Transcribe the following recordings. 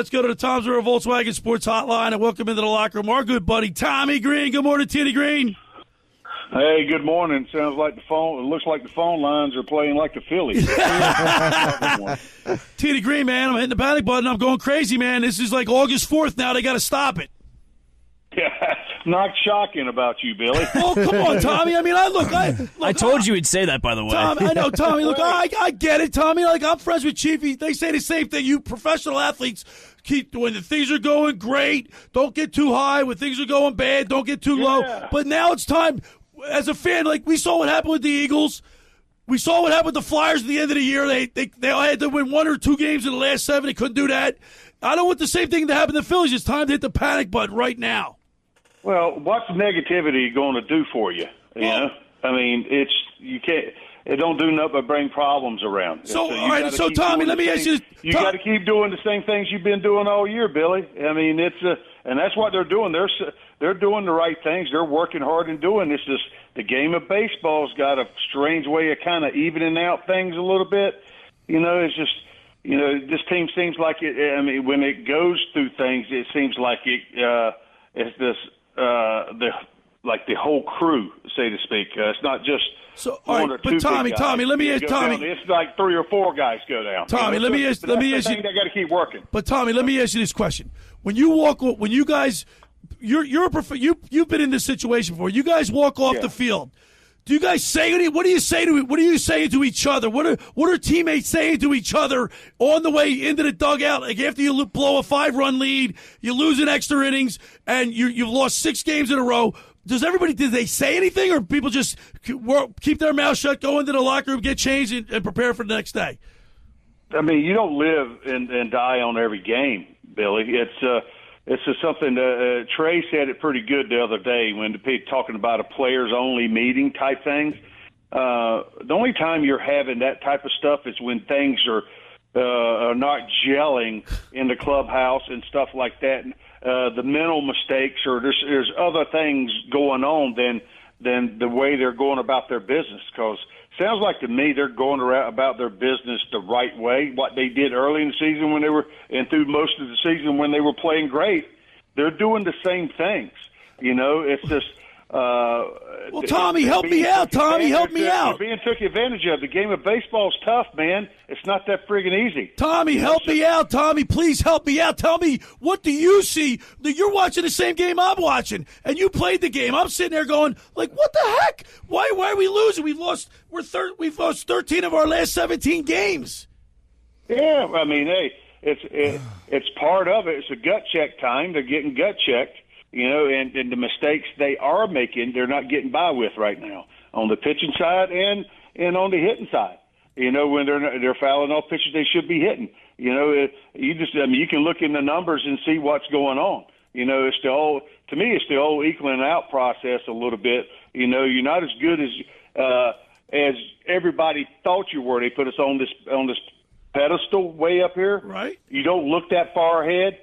Let's go to the Tom's River Volkswagen Sports Hotline and welcome into the locker room our good buddy Tommy Greene. Good morning, Tommy Greene. Hey, good morning. Sounds like the phone. It looks like the phone lines are playing like the Phillies. Tommy Greene, man, I'm hitting the panic button. I'm going crazy, man. This is like August 4th now. They got to stop it. Yeah, not shocking about you, Billy. Oh, come on, Tommy. I mean, I told you he'd say that, by the way. Tommy, I know, Tommy. Look, I get it, Tommy. Like, I'm friends with Chiefy. They say the same thing. You professional athletes keep when the things are going great, don't get too high. When things are going bad, don't get too low. But now it's time. As a fan, like we saw what happened with the Eagles, we saw what happened with the Flyers at the end of the year. They had to win 1 or 2 games in the last 7. They couldn't do that. I don't want the same thing to happen to the Phillies. It's time to hit the panic button right now. Well, what's negativity going to do for you? You know, I mean, you can't. It don't do nothing but bring problems around. So all right. So Tommy, let me ask you. You got to keep doing the same things you've been doing all year, Billy. I mean, and that's what they're doing. They're doing the right things. They're working hard and doing this. The game of baseball's got a strange way of kind of evening out things a little bit. You know, it's just, you know, this team seems like it. I mean, when it goes through things, it seems like it's this the whole crew, so to speak. It's not just. So, all right, but Tommy, let me ask Tommy. It's like 3 or 4 guys go down. Tommy, let me ask you. They got to keep working. But Tommy, let me ask you this question: when you guys, you've been in this situation before. You guys walk off the field. Do you guys say anything? What do you say to each other? What are teammates saying to each other on the way into the dugout? Like after you blow a 5-run lead, you lose in extra innings, and you've lost 6 games in a row. Did they say anything, or people just keep their mouth shut, go into the locker room, get changed, and prepare for the next day? I mean, you don't live and die on every game, Billy. It's just something. Trey said it pretty good the other day when talking about a players-only meeting type thing. The only time you're having that type of stuff is when things are not gelling in the clubhouse and stuff like that. The mental mistakes, or there's other things going on than the way they're going about their business. Because sounds like to me they're going about their business the right way. What they did early in the season when they were, and through most of the season when they were playing great, they're doing the same things. You know, it's just. Well, Tommy, help me out. Tommy, help me out. Being took advantage of. The game of baseball is tough, man. It's not that friggin' easy. Tommy, help me out. Tommy, please help me out. Tell me, what do you see? You're watching the same game I'm watching, and you played the game. I'm sitting there going, like, what the heck? Why are we losing? We've lost 13 of our last 17 games. Yeah, I mean, hey, it's part of it. It's a gut check time. They're getting gut checked. You know, and the mistakes they are making, they're not getting by with right now on the pitching side and on the hitting side. You know, when they're fouling off pitches they should be hitting. You know, you can look in the numbers and see what's going on. You know, to me, it's the whole equaling out process a little bit. You know, you're not as good as everybody thought you were. They put us on this pedestal way up here. Right. You don't look that far ahead.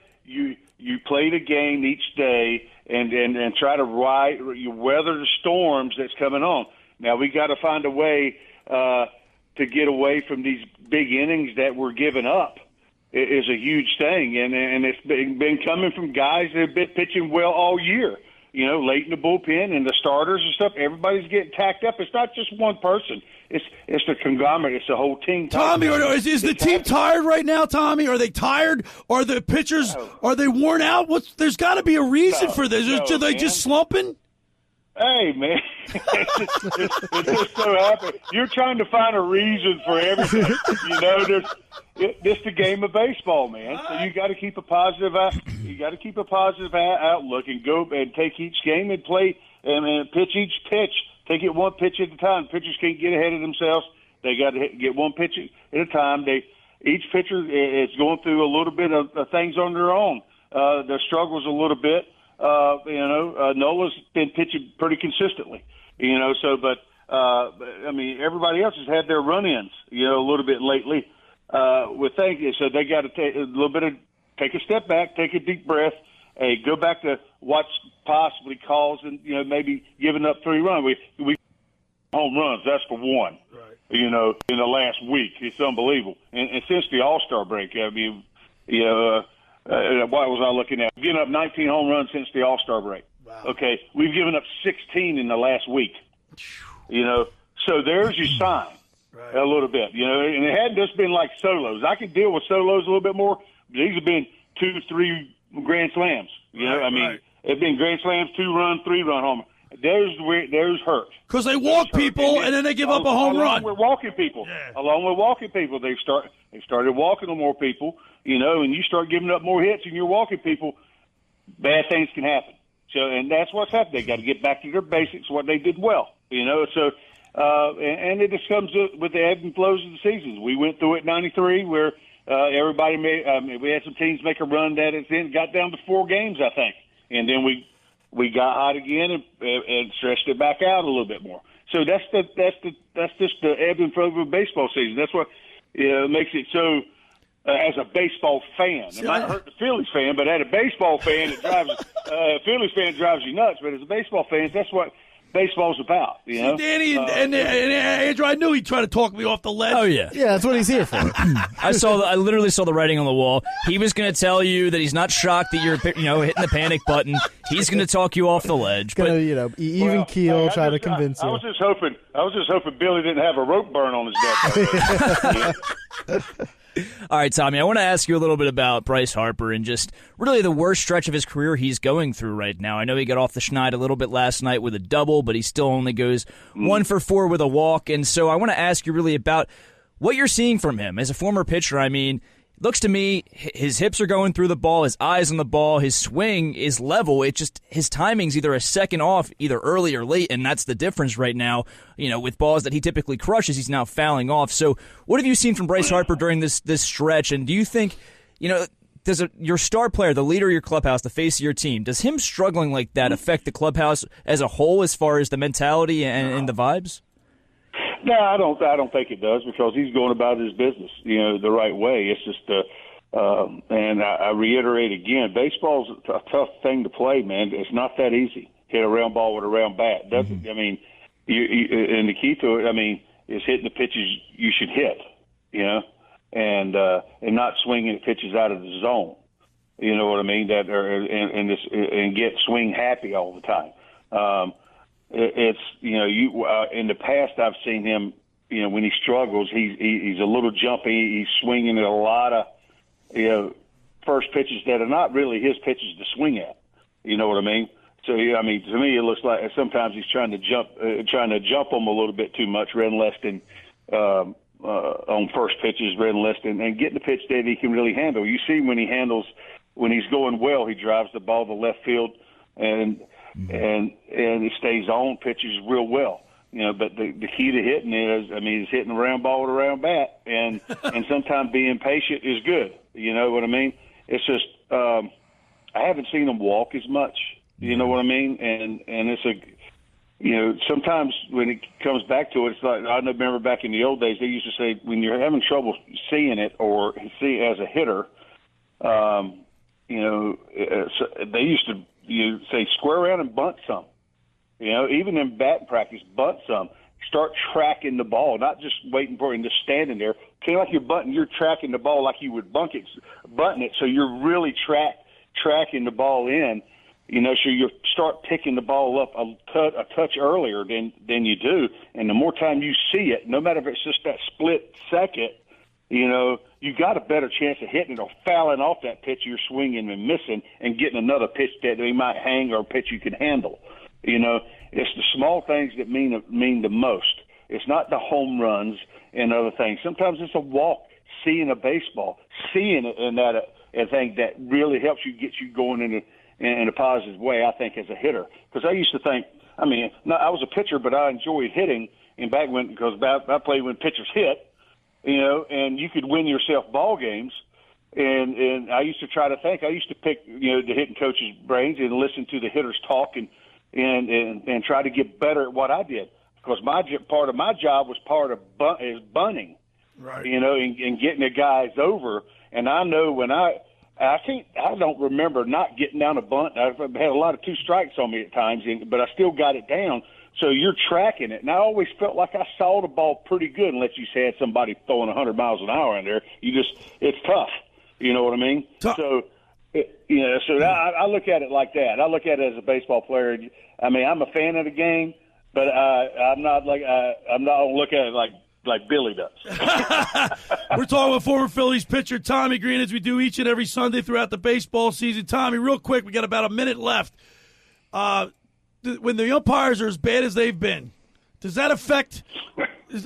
You play the game each day and try to weather the storms that's coming on. Now we got to find a way to get away from these big innings that we're giving up. It is a huge thing, and it's been coming from guys that have been pitching well all year. You know, late in the bullpen and the starters and stuff. Everybody's getting tacked up. It's not just one person. It's the conglomerate. It's the whole team. Tommy, is the team tired right now, Tommy? Are they tired? Are the pitchers, are they worn out? There's got to be a reason for this. Are they just slumping? Hey, man, it just so happens. You're trying to find a reason for everything. You know, this the game of baseball, man. So you got to keep a positive. You got to keep a positive outlook and go and take each game and play and pitch each pitch. Take it one pitch at a time. Pitchers can't get ahead of themselves. They got to get one pitch at a time. Each pitcher is going through a little bit of things on their own. Their struggles a little bit. Nola's been pitching pretty consistently, but I mean, everybody else has had their run-ins, a little bit lately, so they got to take a step back, take a deep breath, go back to what's possibly causing, maybe giving up 3 runs. We home runs, that's for one, right. In the last week. It's unbelievable. And since the All-Star break, I mean, what was I looking at? We've given up 19 home runs since the All-Star break. Wow. Okay, we've given up 16 in the last week. So there's your sign. Right. A little bit, and it hadn't just been like solos. I can deal with solos a little bit more. These have been 2-3 grand slams. It's been grand slams, 2-run, 3-run home. There's hurt. Because they walk people and then they give up a home run. Along with walking people, they started walking more people. And you start giving up more hits and you're walking people, bad things can happen. So, and that's what's happened. They got to get back to their basics, what they did well. So. And it just comes with the ebbs and flows of the seasons. We went through it in '93 where everybody we had some teams make a run that at the end got down to 4 games, I think. And then we got hot again and stretched it back out a little bit more. So that's just the ebb and flow of a baseball season. That's what makes it so. As a baseball fan, it might hurt the Phillies fan, but as a baseball fan, it drives Phillies fan drives you nuts. But as a baseball fan, that's what baseball's about, See, Danny and Andrew, I knew he'd try to talk me off the ledge. Oh yeah, that's what he's here for. I literally saw the writing on the wall. He was going to tell you that he's not shocked that you're hitting the panic button. He's going to talk you off the ledge. Even keel, try to convince you. I was just hoping Billy didn't have a rope burn on his neck. All right, Tommy, I want to ask you a little bit about Bryce Harper and just really the worst stretch of his career he's going through right now. I know he got off the schneid a little bit last night with a double, but he still only goes 1 for 4 with a walk. And so I want to ask you really about what you're seeing from him as a former pitcher. I mean, looks to me his hips are going through the ball, his eyes on the ball, his swing is level. It just his timing's either a second off, either early or late, and that's the difference right now. With balls that he typically crushes, he's now fouling off. So, what have you seen from Bryce Harper during this stretch? And do you think, does your star player, the leader of your clubhouse, the face of your team, does him struggling like that affect the clubhouse as a whole as far as the mentality and the vibes? No, I don't think it does because he's going about his business, the right way. It's just, and I reiterate again, baseball's a tough thing to play, man. It's not that easy. Hit a round ball with a round bat. And the key to it, is hitting the pitches you should hit, and not swinging at pitches out of the zone. You know what I mean? And get swing happy all the time. It's in the past I've seen him when he struggles he's a little jumpy, he's swinging at a lot of first pitches that are not really his pitches to swing at, you know what I mean? So to me it looks like sometimes he's trying to jump them a little bit too much rather than less than on first pitches rather than less than and getting the pitch that he can really handle. You see when he's going well, he drives the ball to left field and he stays on pitches real well, but the key to hitting is hitting a round ball with a round bat, and sometimes being patient is good. You know what I mean? It's just I haven't seen him walk as much. You know what I mean? And it's sometimes when it comes back to it, it's like I remember back in the old days they used to say when you're having trouble seeing it or see it as a hitter, they used to. You say square around and bunt some. Even in batting practice, bunt some. Start tracking the ball, not just waiting for it and just standing there. Kind of like you're bunting, you're tracking the ball like you would bunting it. So you're really tracking the ball in. So you start picking the ball up a touch earlier than you do. And the more time you see it, no matter if it's just that split second, you got a better chance of hitting it or fouling off that pitch you're swinging and missing and getting another pitch that they might hang or a pitch you can handle. It's the small things that mean the most. It's not the home runs and other things. Sometimes it's a walk, seeing a baseball, seeing it in that a thing that really helps you get you going in a positive way, I think, as a hitter. Because I used to think, I was a pitcher, but I enjoyed hitting. And back when, because I played when pitchers hit, and you could win yourself ball games. And I used to try to think. I used to pick, the hitting coach's brains and listen to the hitters talk and try to get better at what I did. Because part of my job was part of bunting, right? And getting the guys over. And I know when I don't remember not getting down a bunt. I've had a lot of 2 strikes on me at times, but I still got it down. So you're tracking it. And I always felt like I saw the ball pretty good unless you had somebody throwing 100 miles an hour in there. It's tough. You know what I mean? So So I look at it like that. I look at it as a baseball player. I mean, I'm a fan of the game, but I'm not look at it like Billy does. We're talking with former Phillies pitcher Tommy Greene, as we do each and every Sunday throughout the baseball season. Tommy, real quick, we got about a minute left. When the umpires are as bad as they've been, does that affect?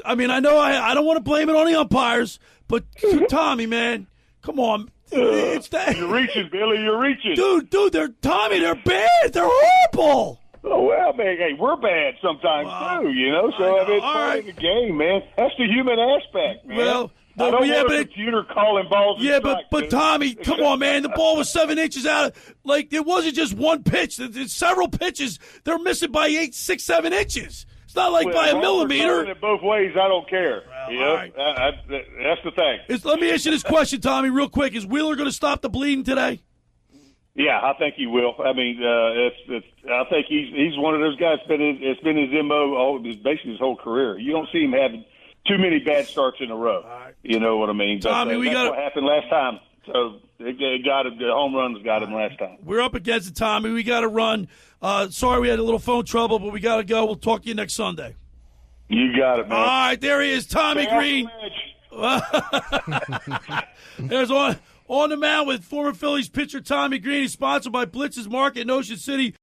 I mean, I know I don't want to blame it on the umpires, but Tommy, man, come on. It's that. You're reaching, Billy. You're reaching. Dude, they're bad. They're horrible. Oh, well, man, hey, we're bad sometimes, too, you know? So, I mean, it's part of the game, man. That's the human aspect, man. Well, I don't want a computer calling balls and strikes, but Tommy, come on, man. The ball was 7 inches out. It wasn't just one pitch. There's several pitches. They're missing by 8, 6, 7 inches. It's not like by a millimeter. It both ways, I don't care. Well, right. That's the thing. Let me ask you this question, Tommy, real quick. Is Wheeler going to stop the bleeding today? Yeah, I think he will. I mean, I think he's one of those guys. It's been his MO basically his whole career. You don't see him having too many bad starts in a row. Right. You know what I mean? Tommy, that's what happened last time. So it got him. The home runs got him last time. We're up against it, Tommy. We got to run. Sorry we had a little phone trouble, but we got to go. We'll talk to you next Sunday. You got it, man. All right, there he is, Tommy Greene. There's on the mound with former Phillies pitcher Tommy Greene. He's sponsored by Blitz's Market in Ocean City.